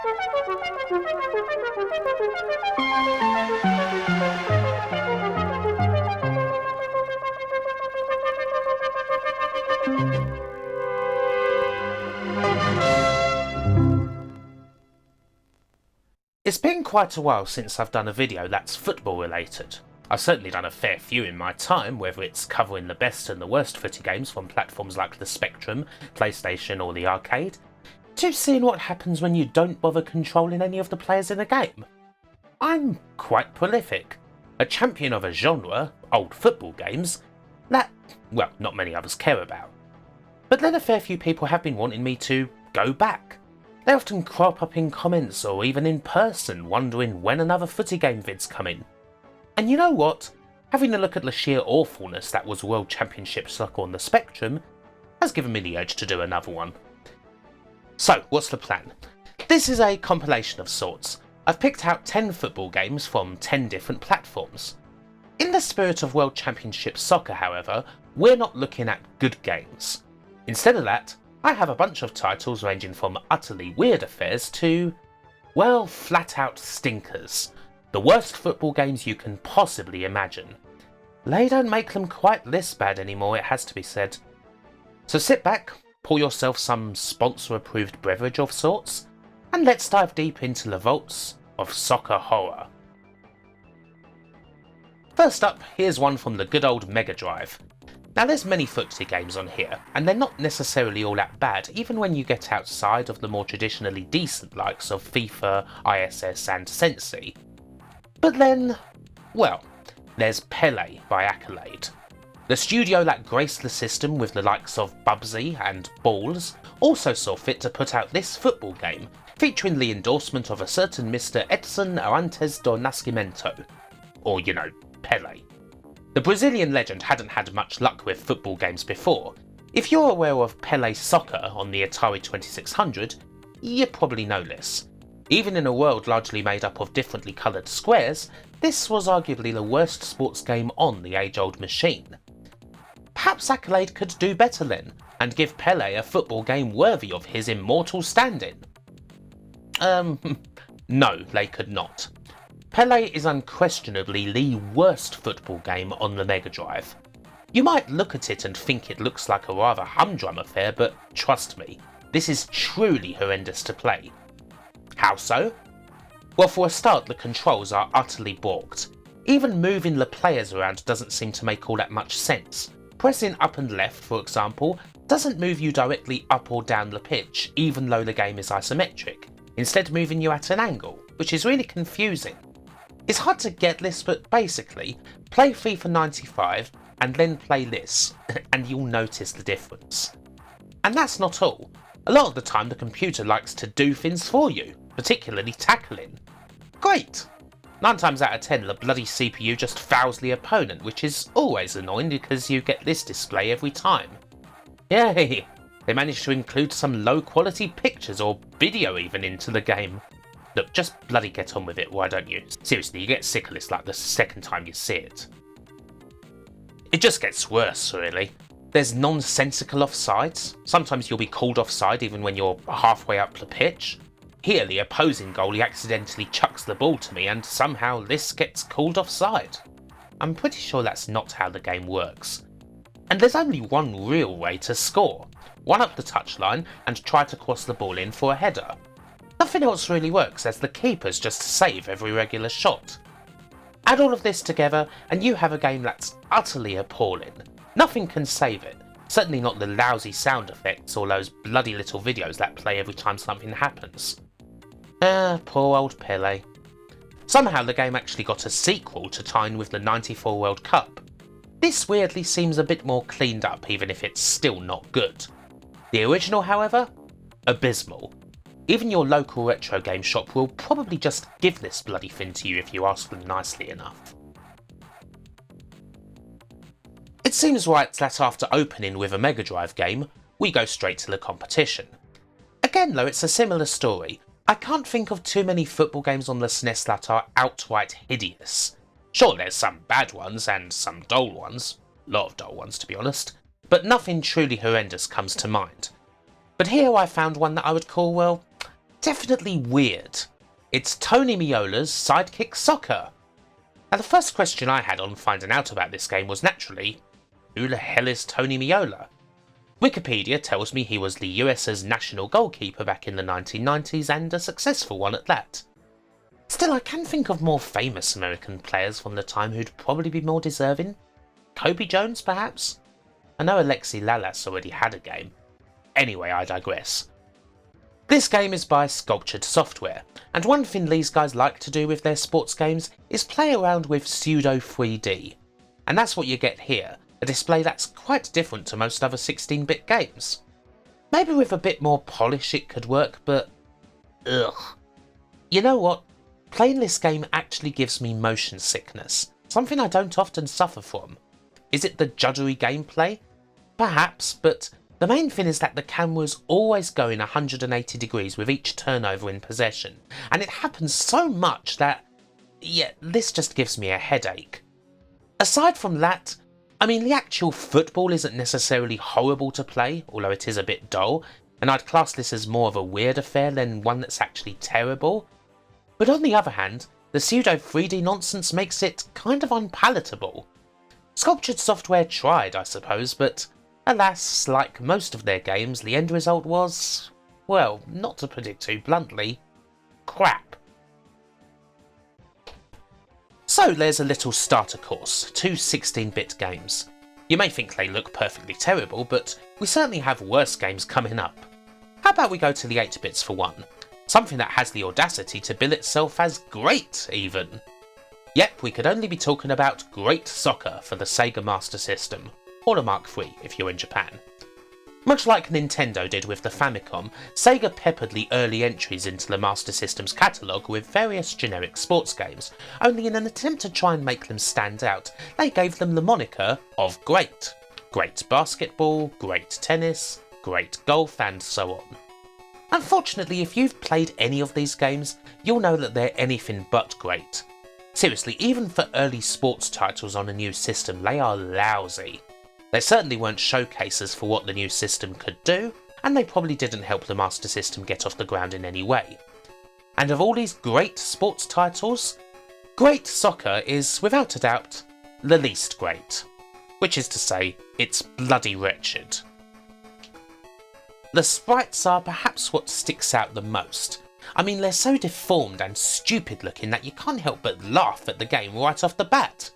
It's been quite a while since I've done a video that's football related. I've certainly done a fair few in my time, whether it's covering the best and the worst footy games from platforms like the Spectrum, PlayStation or the arcade, to seeing what happens when you don't bother controlling any of the players in a game. I'm quite prolific, a champion of a genre, old football games, that, well, not many others care about. But then a fair few people have been wanting me to go back. They often crop up in comments or even in person wondering when another footy game vid's coming. And you know what? Having a look at the sheer awfulness that was World Championship Soccer on the Spectrum has given me the urge to do another one. So, what's the plan? This is a compilation of sorts. I've picked out 10 football games from 10 different platforms. In the spirit of World Championship Soccer, however, we're not looking at good games. Instead of that, I have a bunch of titles ranging from utterly weird affairs to, well, flat out stinkers. The worst football games you can possibly imagine. They don't make them quite this bad anymore, it has to be said. So sit back, pour yourself some sponsor-approved beverage of sorts, and let's dive deep into the vaults of soccer horror. First up, here's one from the good old Mega Drive. Now there's many footy games on here, and they're not necessarily all that bad even when you get outside of the more traditionally decent likes of FIFA, ISS and Sensi. But then, well, there's Pele by Accolade. The studio that graced the system with the likes of Bubsy and Balls also saw fit to put out this football game, featuring the endorsement of a certain Mr. Edson Arantes do Nascimento, or you know, Pele. The Brazilian legend hadn't had much luck with football games before. If you're aware of Pele Soccer on the Atari 2600, you probably know this. Even in a world largely made up of differently coloured squares, this was arguably the worst sports game on the age-old machine. Perhaps Accolade could do better then, and give Pele a football game worthy of his immortal standing. No, they could not. Pele is unquestionably the worst football game on the Mega Drive. You might look at it and think it looks like a rather humdrum affair, but trust me, this is truly horrendous to play. How so? Well, for a start, the controls are utterly balked. Even moving the players around doesn't seem to make all that much sense. Pressing up and left, for example, doesn't move you directly up or down the pitch, even though the game is isometric, instead moving you at an angle, which is really confusing. It's hard to get this, but basically, play FIFA 95 and then play this, and you'll notice the difference. And that's not all. A lot of the time the computer likes to do things for you, particularly tackling. Great! 9 times out of 10 the bloody CPU just fouls the opponent, which is always annoying because you get this display every time. Yay! They managed to include some low quality pictures or video even into the game. Look, just bloody get on with it, why don't you? Seriously, you get sick of this like the second time you see it. It just gets worse, really. There's nonsensical offsides. Sometimes you'll be called offside even when you're halfway up the pitch. Here, the opposing goalie accidentally chucks the ball to me and somehow this gets called offside. I'm pretty sure that's not how the game works. And there's only one real way to score. Run up the touchline and try to cross the ball in for a header. Nothing else really works as the keepers just save every regular shot. Add all of this together and you have a game that's utterly appalling. Nothing can save it, certainly not the lousy sound effects or those bloody little videos that play every time something happens. Poor old Pele. Somehow the game actually got a sequel to tie in with the '94 World Cup. This weirdly seems a bit more cleaned up even if it's still not good. The original, however, abysmal. Even your local retro game shop will probably just give this bloody thing to you if you ask them nicely enough. It seems right that after opening with a Mega Drive game, we go straight to the competition. Again though, it's a similar story. I can't think of too many football games on the SNES that are outright hideous. Sure, there's some bad ones and some dull ones, a lot of dull ones to be honest, but nothing truly horrendous comes to mind. But here I found one that I would call, well, definitely weird. It's Tony Meola's Sidekick Soccer. Now the first question I had on finding out about this game was naturally, who the hell is Tony Meola? Wikipedia tells me he was the US's national goalkeeper back in the 1990s and a successful one at that. Still, I can think of more famous American players from the time who'd probably be more deserving. Kobe Jones, perhaps? I know Alexi Lalas already had a game. Anyway, I digress. This game is by Sculptured Software, and one thing these guys like to do with their sports games is play around with pseudo 3D. And that's what you get here, a display that's quite different to most other 16-bit games. Maybe with a bit more polish it could work, but ugh. You know what? Playing this game actually gives me motion sickness, something I don't often suffer from. Is it the juddery gameplay? Perhaps, but the main thing is that the camera's always going 180 degrees with each turnover in possession, and it happens so much that, yeah, this just gives me a headache. Aside from that, I mean, the actual football isn't necessarily horrible to play, although it is a bit dull, and I'd class this as more of a weird affair than one that's actually terrible. But on the other hand, the pseudo 3D nonsense makes it kind of unpalatable. Sculptured Software tried, I suppose, but alas, like most of their games, the end result was, well, not to put it too bluntly, crap. So there's a little starter course, 2 16-bit games. You may think they look perfectly terrible, but we certainly have worse games coming up. How about we go to the 8-bits for one? Something that has the audacity to bill itself as great, even. Yep, we could only be talking about Great Soccer for the Sega Master System, or the Mark III if you're in Japan. Much like Nintendo did with the Famicom, Sega peppered the early entries into the Master System's catalogue with various generic sports games, only in an attempt to try and make them stand out, they gave them the moniker of Great. Great basketball, great tennis, great golf, and so on. Unfortunately, if you've played any of these games, you'll know that they're anything but great. Seriously, even for early sports titles on a new system, they are lousy. They certainly weren't showcases for what the new system could do, and they probably didn't help the Master System get off the ground in any way. And of all these great sports titles, Great Soccer is, without a doubt, the least great. Which is to say, it's bloody wretched. The sprites are perhaps what sticks out the most. I mean, they're so deformed and stupid looking that you can't help but laugh at the game right off the bat.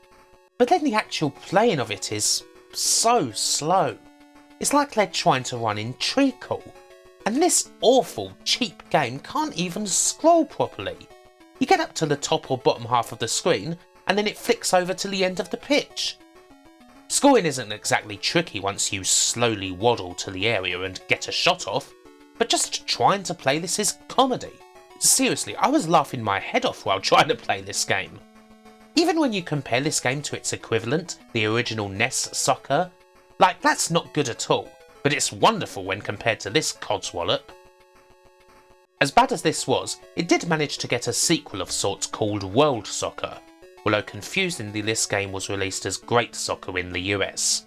But then the actual playing of it is so slow. It's like they're trying to run in treacle. And this awful, cheap game can't even scroll properly. You get up to the top or bottom half of the screen, and then it flicks over to the end of the pitch. Scoring isn't exactly tricky once you slowly waddle to the area and get a shot off, but just trying to play this is comedy. Seriously, I was laughing my head off while trying to play this game. Even when you compare this game to its equivalent, the original NES Soccer, like, that's not good at all, but it's wonderful when compared to this codswallop. As bad as this was, it did manage to get a sequel of sorts called World Soccer, although confusingly this game was released as Great Soccer in the US.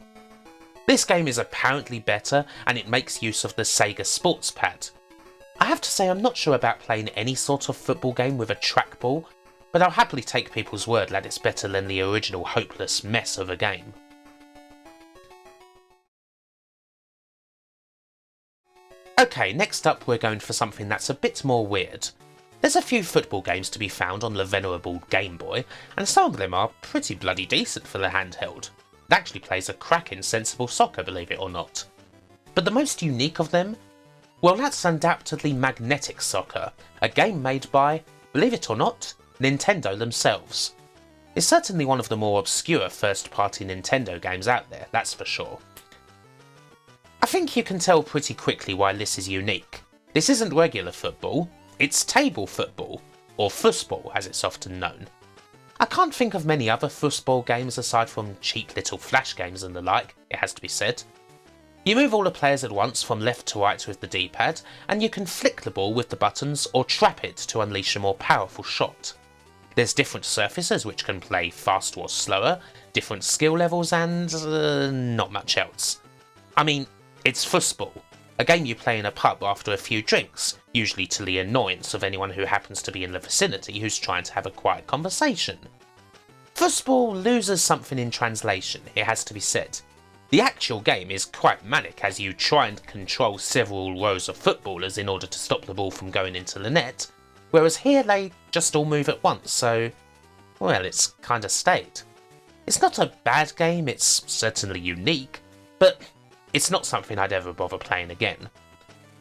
This game is apparently better, and it makes use of the Sega Sports Pad. I have to say I'm not sure about playing any sort of football game with a trackball, but I'll happily take people's word that it's better than the original hopeless mess of a game. Okay, next up we're going for something that's a bit more weird. There's a few football games to be found on the venerable Game Boy, and some of them are pretty bloody decent for the handheld. It actually plays a cracking sensible soccer, believe it or not. But the most unique of them? Well, that's undoubtedly Magnetic Soccer, a game made by, believe it or not, Nintendo themselves. It's certainly one of the more obscure first-party Nintendo games out there, that's for sure. I think you can tell pretty quickly why this is unique. This isn't regular football, it's table football, or foosball as it's often known. I can't think of many other foosball games aside from cheap little flash games and the like, it has to be said. You move all the players at once from left to right with the D-pad, and you can flick the ball with the buttons or trap it to unleash a more powerful shot. There's different surfaces which can play faster or slower, different skill levels, and not much else. I mean, it's foosball. a game you play in a pub after a few drinks, usually to the annoyance of anyone who happens to be in the vicinity who's trying to have a quiet conversation. Foosball loses something in translation, it has to be said. The actual game is quite manic as you try and control several rows of footballers in order to stop the ball from going into the net, whereas here they just all move at once, so, well, it's kinda stayed. It's not a bad game, it's certainly unique, but it's not something I'd ever bother playing again.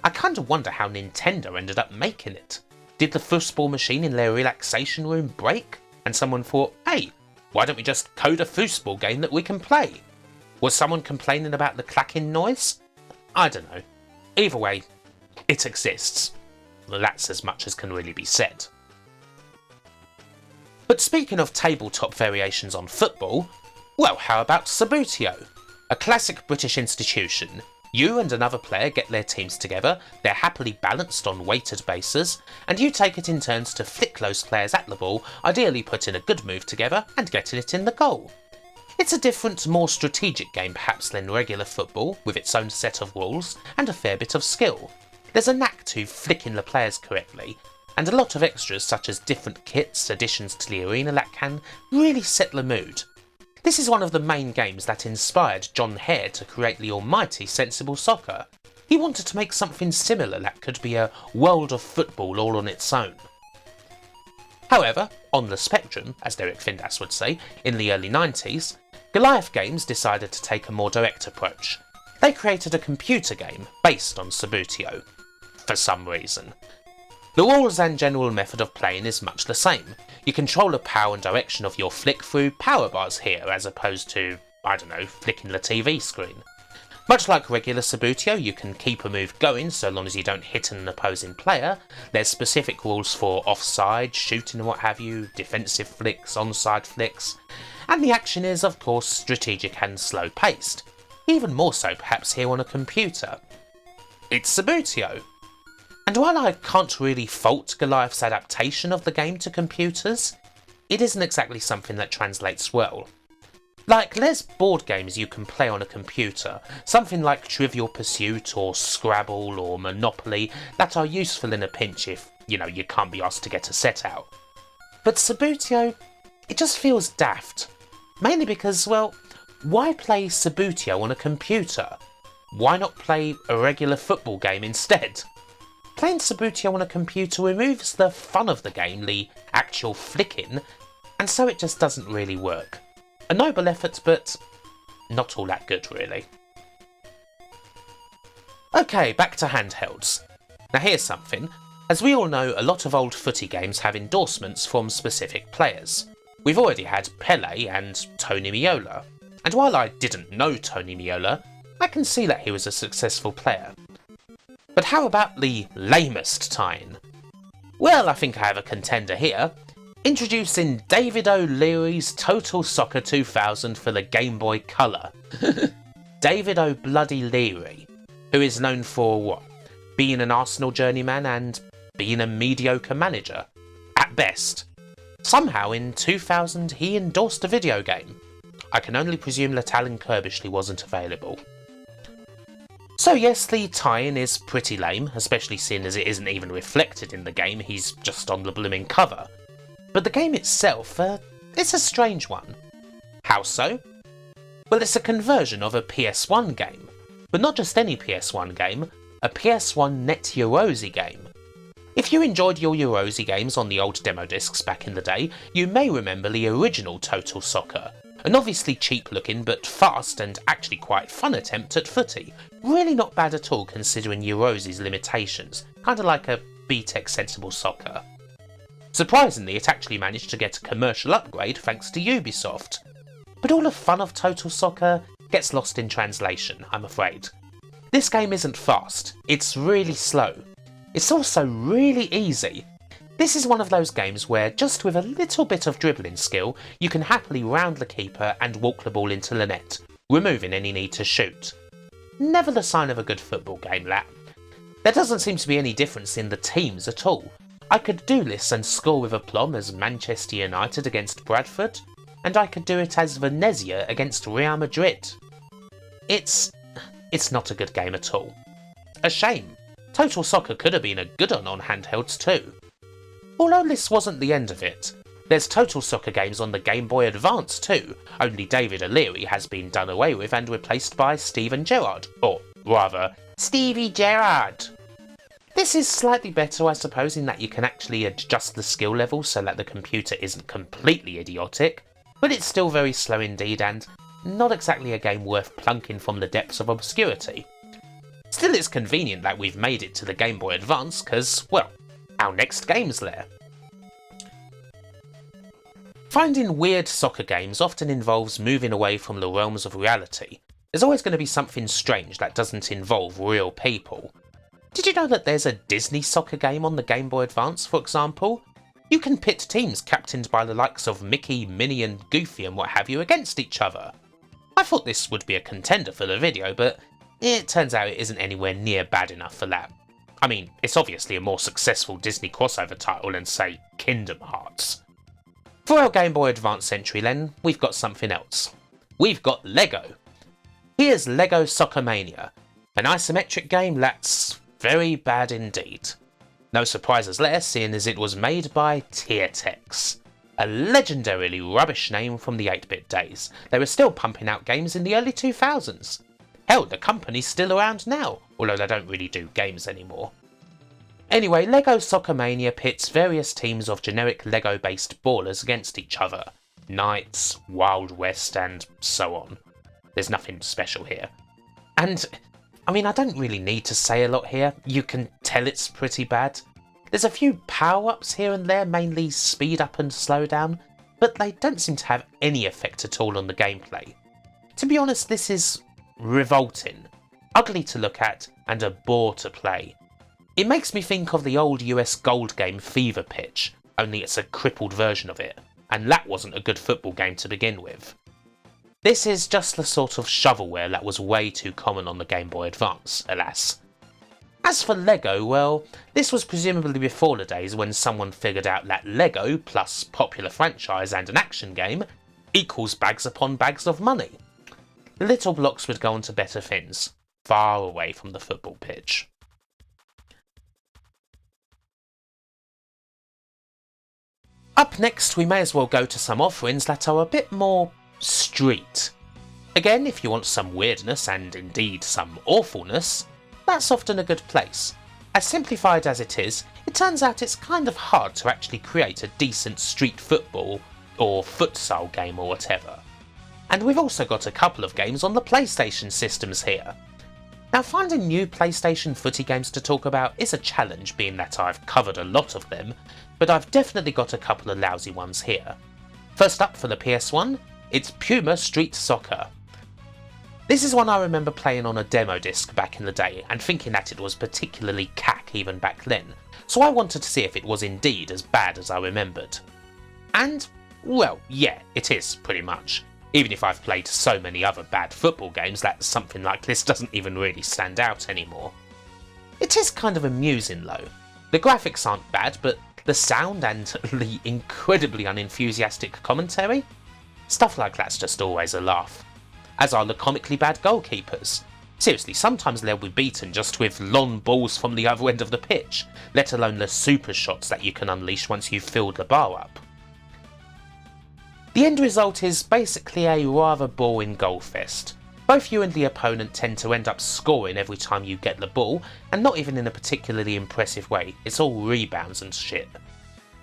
I kinda wonder how Nintendo ended up making it. Did the foosball machine in their relaxation room break? And someone thought, hey, why don't we just code a foosball game that we can play? Was someone complaining about the clacking noise? I don't know. Either way, it exists. Well, that's as much as can really be said. But speaking of tabletop variations on football, well, how about Subbuteo? A classic British institution. You and another player get their teams together, they're happily balanced on weighted bases, and you take it in turns to flick those players at the ball, ideally putting a good move together and getting it in the goal. It's a different, more strategic game perhaps than regular football, with its own set of rules and a fair bit of skill. There's a knack to flicking the players correctly, and a lot of extras such as different kits, additions to the arena that can really set the mood. This is one of the main games that inspired John Hare to create the almighty Sensible Soccer. He wanted to make something similar that could be a world of football all on its own. However, on the spectrum, as Derek Findas would say, in the early 90s, Goliath Games decided to take a more direct approach. They created a computer game based on Subbuteo, for some reason. The rules and general method of playing is much the same. You control the power and direction of your flick through power bars here as opposed to, I don't know, flicking the TV screen. Much like regular Subbuteo, you can keep a move going so long as you don't hit an opposing player. There's specific rules for offside, shooting and what have you, defensive flicks, onside flicks, and the action is of course strategic and slow paced. Even more so perhaps here on a computer. It's Subbuteo. And while I can't really fault Goliath's adaptation of the game to computers, it isn't exactly something that translates well. Like, there's board games you can play on a computer, something like Trivial Pursuit or Scrabble or Monopoly, that are useful in a pinch if, you can't be asked to get a set out. But Subbuteo, it just feels daft. Mainly because, well, why play Subbuteo on a computer? Why not play a regular football game instead? Playing Subbuteo on a computer removes the fun of the game, the actual flicking, and so it just doesn't really work. A noble effort, but not all that good really. Okay, back to handhelds. Now here's something. As we all know, a lot of old footy games have endorsements from specific players. We've already had Pele and Tony Meola, and while I didn't know Tony Meola, I can see that he was a successful player. But how about the lamest tie-in? Well, I think I have a contender here. Introducing David O'Leary's Total Soccer 2000 for the Game Boy Color. David O'Bloody-Leary, who is known for what? Being an Arsenal journeyman and being a mediocre manager, at best. Somehow in 2000 he endorsed a video game. I can only presume that Alan Kirbishley wasn't available. So yes, the tie-in is pretty lame, especially seeing as it isn't even reflected in the game, he's just on the blooming cover. But the game itself, it's a strange one. How so? Well, it's a conversion of a PS1 game, but not just any PS1 game, a PS1 Net Eurosy game. If you enjoyed your Eurosy games on the old demo discs back in the day, you may remember the original Total Soccer, an obviously cheap looking but fast and actually quite fun attempt at footy. Really not bad at all considering Eurosy's limitations, kinda like a BTEC Sensible Soccer. Surprisingly, it actually managed to get a commercial upgrade thanks to Ubisoft. But all the fun of Total Soccer gets lost in translation, I'm afraid. This game isn't fast, it's really slow. It's also really easy. This is one of those games where just with a little bit of dribbling skill, you can happily round the keeper and walk the ball into the net, removing any need to shoot. Never the sign of a good football game, that. There doesn't seem to be any difference in the teams at all. I could do this and score with aplomb as Manchester United against Bradford, and I could do it as Venezia against Real Madrid. It's not a good game at all. A shame. Total Soccer could have been a good one on handhelds too. Although this wasn't the end of it. There's Total Soccer games on the Game Boy Advance too, only David O'Leary has been done away with and replaced by Steven Gerrard, or rather, Stevie Gerrard. This is slightly better, I suppose, in that you can actually adjust the skill level so that the computer isn't completely idiotic, but it's still very slow indeed and not exactly a game worth plunking from the depths of obscurity. Still, it's convenient that we've made it to the Game Boy Advance because, well, our next game's there. Finding weird soccer games often involves moving away from the realms of reality. There's always going to be something strange that doesn't involve real people. Did you know that there's a Disney soccer game on the Game Boy Advance, for example? You can pit teams captained by the likes of Mickey, Minnie and Goofy and what have you against each other. I thought this would be a contender for the video, but it turns out it isn't anywhere near bad enough for that. I mean, it's obviously a more successful Disney crossover title than, say, Kingdom Hearts. For our Game Boy Advance entry then, we've got something else. We've got Lego. Here's Lego Soccer Mania, an isometric game that's very bad indeed. No surprises there, seeing as it was made by Teartex, a legendarily rubbish name from the 8-bit days. They were still pumping out games in the early 2000s. Hell, the company's still around now, although they don't really do games anymore. Anyway, Lego Soccer Mania pits various teams of generic Lego-based ballers against each other. Knights, Wild West, and so on. There's nothing special here. And, I mean, I don't really need to say a lot here. You can tell it's pretty bad. There's a few power-ups here and there, mainly speed up and slow down, but they don't seem to have any effect at all on the gameplay. To be honest, this is revolting, ugly to look at, and a bore to play. It makes me think of the old US Gold game Fever Pitch, only it's a crippled version of it, and that wasn't a good football game to begin with. This is just the sort of shovelware that was way too common on the Game Boy Advance, alas. As for Lego, well, this was presumably before the days when someone figured out that Lego plus popular franchise and an action game equals bags upon bags of money. The little blocks would go on to better things, far away from the football pitch. Up next, we may as well go to some offerings that are a bit more street. Again, if you want some weirdness and indeed some awfulness, that's often a good place. As simplified as it is, it turns out it's kind of hard to actually create a decent street football or futsal game or whatever. And we've also got a couple of games on the PlayStation systems here. Now, finding new PlayStation footy games to talk about is a challenge, being that I've covered a lot of them, but I've definitely got a couple of lousy ones here. First up for the PS1, it's Puma Street Soccer. This is one I remember playing on a demo disc back in the day and thinking that it was particularly cack even back then, so I wanted to see if it was indeed as bad as I remembered. And, well, yeah, it is, pretty much. Even if I've played so many other bad football games that something like this doesn't even really stand out anymore. It is kind of amusing though. The graphics aren't bad, but the sound and the incredibly unenthusiastic commentary? Stuff like that's just always a laugh. As are the comically bad goalkeepers. Seriously, sometimes they'll be beaten just with long balls from the other end of the pitch, let alone the super shots that you can unleash once you've filled the bar up. The end result is basically a rather boring goal fest. Both you and the opponent tend to end up scoring every time you get the ball, and not even in a particularly impressive way, it's all rebounds and shit.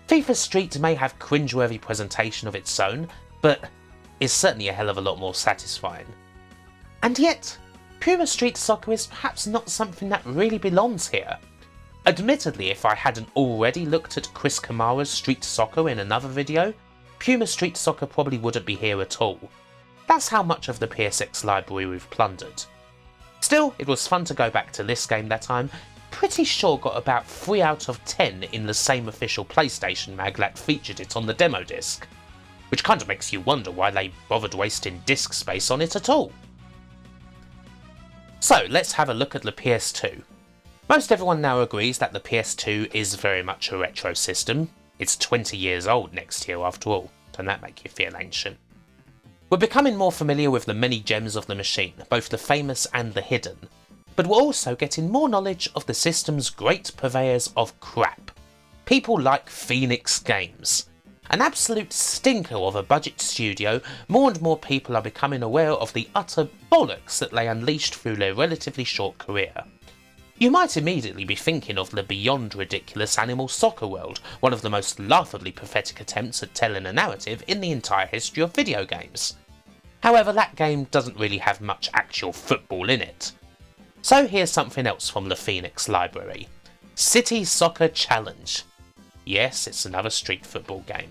FIFA Street may have cringeworthy presentation of its own, but is certainly a hell of a lot more satisfying. And yet, Puma Street Soccer is perhaps not something that really belongs here. Admittedly, if I hadn't already looked at Chris Kamara's Street Soccer in another video, Puma Street Soccer probably wouldn't be here at all. That's how much of the PSX library we've plundered. Still, it was fun to go back to this game that I'm pretty sure got about 3 out of 10 in the same official PlayStation mag that featured it on the demo disc, which kind of makes you wonder why they bothered wasting disk space on it at all. So let's have a look at the PS2. Most everyone now agrees that the PS2 is very much a retro system. It's 20 years old next year after all, don't that make you feel ancient? We're becoming more familiar with the many gems of the machine, both the famous and the hidden. but we're also getting more knowledge of the system's great purveyors of crap. People like Phoenix Games. An absolute stinker of a budget studio, more and more people are becoming aware of the utter bollocks that they unleashed through their relatively short career. You might immediately be thinking of the beyond ridiculous Animal Soccer world, one of the most laughably pathetic attempts at telling a narrative in the entire history of video games. However, that game doesn't really have much actual football in it. So here's something else from the Phoenix library. City Soccer Challenge. Yes, it's another street football game.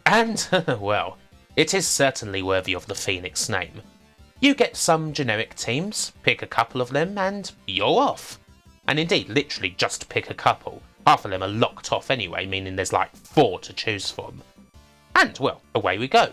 And, well, it is certainly worthy of the Phoenix name. You get some generic teams, pick a couple of them, and you're off. And indeed, literally just pick a couple. Half of them are locked off anyway, meaning there's like 4 to choose from. And, well, away we go.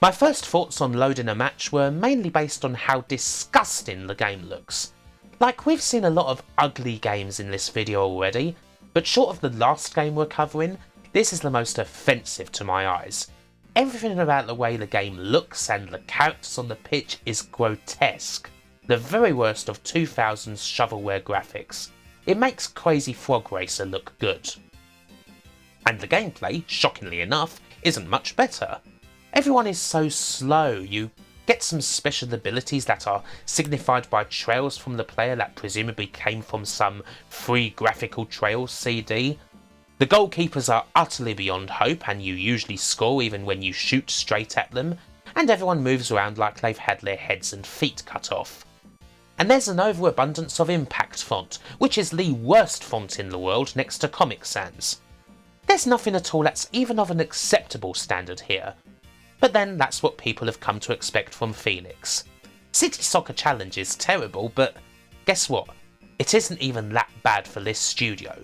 My first thoughts on loading a match were mainly based on how disgusting the game looks. Like, we've seen a lot of ugly games in this video already, but short of the last game we're covering, this is the most offensive to my eyes. Everything about the way the game looks and the characters on the pitch is grotesque. The very worst of 2000's shovelware graphics. It makes Crazy Frog Racer look good. And the gameplay, shockingly enough, isn't much better. Everyone is so slow, you get some special abilities that are signified by trails from the player that presumably came from some free graphical trails CD. The goalkeepers are utterly beyond hope and you usually score even when you shoot straight at them, and everyone moves around like they've had their heads and feet cut off. And there's an overabundance of impact font, which is the worst font in the world next to Comic Sans. There's nothing at all that's even of an acceptable standard here. But then that's what people have come to expect from Phoenix. City Soccer Challenge is terrible, but guess what? It isn't even that bad for this studio.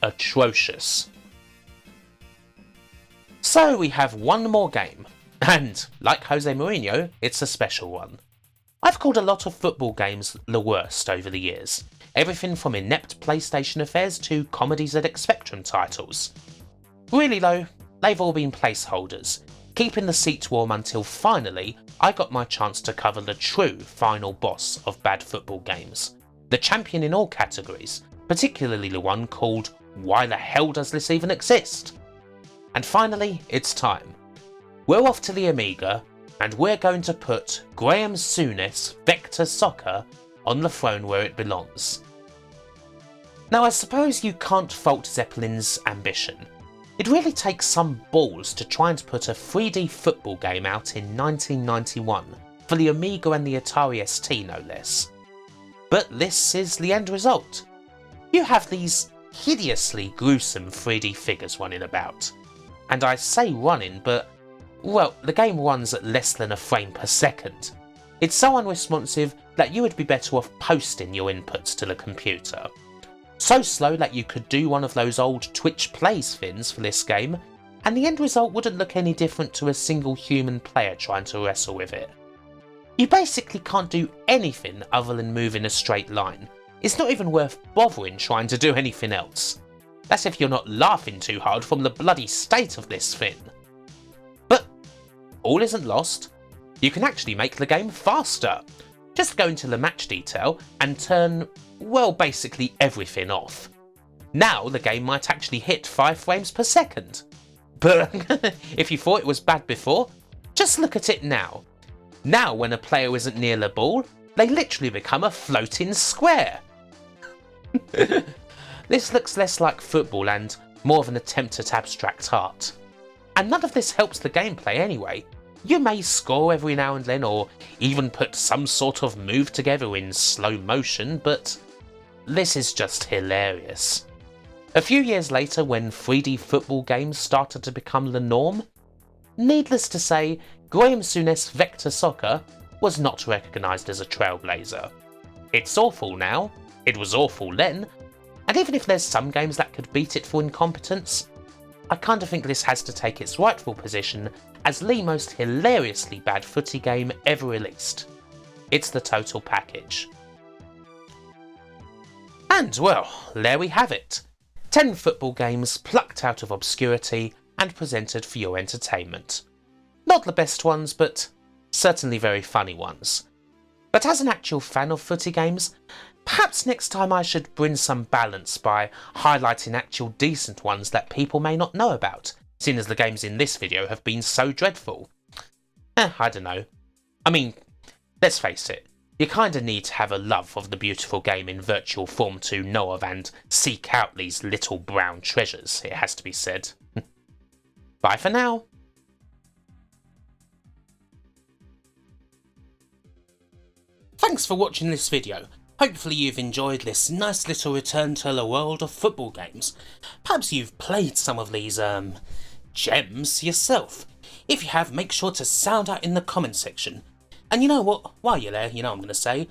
Atrocious. So we have one more game, and like Jose Mourinho, it's a special one. I've called a lot of football games the worst over the years, everything from inept PlayStation affairs to Comedy ZX Spectrum titles. Really though, they've all been placeholders, keeping the seats warm until finally I got my chance to cover the true final boss of bad football games, the champion in all categories, particularly the one called Why the Hell Does This Even Exist? And finally, it's time. We're off to the Amiga, and we're going to put Graham Souness Vector Soccer on the throne where it belongs. Now I suppose you can't fault Zeppelin's ambition. It really takes some balls to try and put a 3D football game out in 1991 for the Amiga and the Atari ST no less. But this is the end result. You have these hideously gruesome 3D figures running about. And I say running, but well, the game runs at less than a frame per second. It's so unresponsive that you would be better off posting your inputs to the computer. So slow that you could do one of those old Twitch Plays things for this game, and the end result wouldn't look any different to a single human player trying to wrestle with it. You basically can't do anything other than move in a straight line. It's not even worth bothering trying to do anything else. That's if you're not laughing too hard from the bloody state of this thing. But all isn't lost. You can actually make the game faster. Just go into the match detail and turn, well, basically everything off. Now the game might actually hit 5 frames per second. But if you thought it was bad before, just look at it now. Now when a player isn't near the ball, they literally become a floating square. This looks less like football and more of an attempt at abstract art. And none of this helps the gameplay anyway. You may score every now and then or even put some sort of move together in slow motion, but this is just hilarious. A few years later, when 3D football games started to become the norm, needless to say, Graham Souness Vector Soccer was not recognised as a trailblazer. It's awful now, it was awful then, and even if there's some games that could beat it for incompetence, I kinda think this has to take its rightful position as the most hilariously bad footy game ever released. It's the total package. And well, there we have it. 10 football games plucked out of obscurity and presented for your entertainment. Not the best ones, but certainly very funny ones. But as an actual fan of footy games, perhaps next time I should bring some balance by highlighting actual decent ones that people may not know about, seeing as the games in this video have been so dreadful. I don't know. I mean, let's face it, you kinda need to have a love of the beautiful game in virtual form to know of and seek out these little brown treasures, it has to be said. Bye for now. Thanks for watching this video. Hopefully you've enjoyed this nice little return to the world of football games. Perhaps you've played some of these, gems yourself. If you have, make sure to sound out in the comment section. And you know what, while you're there, you know what I'm going to say,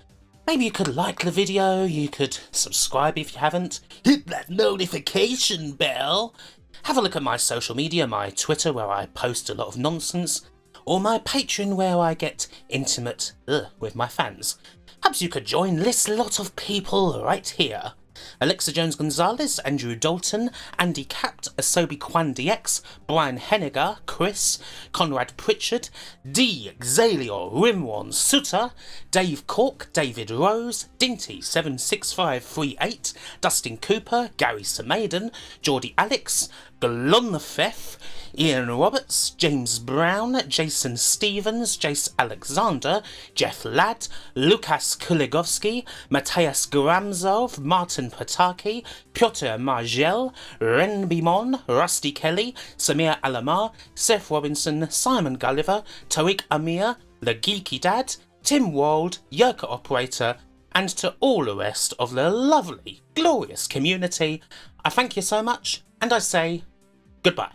maybe you could like the video, you could subscribe if you haven't, hit that notification bell, have a look at my social media, my Twitter where I post a lot of nonsense, or my Patreon where I get intimate with my fans. Perhaps you could join this lot of people right here. Alexa Jones-Gonzalez, Andrew Dalton, Andy Capt, Asobi Kwan DX, Brian Henniger, Chris, Conrad Pritchard, D. Xalior, Rimwan Suter, Dave Cork, David Rose, Dinty76538, Dustin Cooper, Gary Samaden, Geordie Alex, Glonthef, Ian Roberts, James Brown, Jason Stevens, Jace Alexander, Jeff Ladd, Lukas Kuligowski, Matthias Gramzov, Martin Pataki, Piotr Margel, Ren Bimon, Rusty Kelly, Samir Alamar, Seth Robinson, Simon Gulliver, Tariq Amir, The Geeky Dad, Tim Wald, Yerka Operator, and to all the rest of the lovely, glorious community, I thank you so much, and I say goodbye.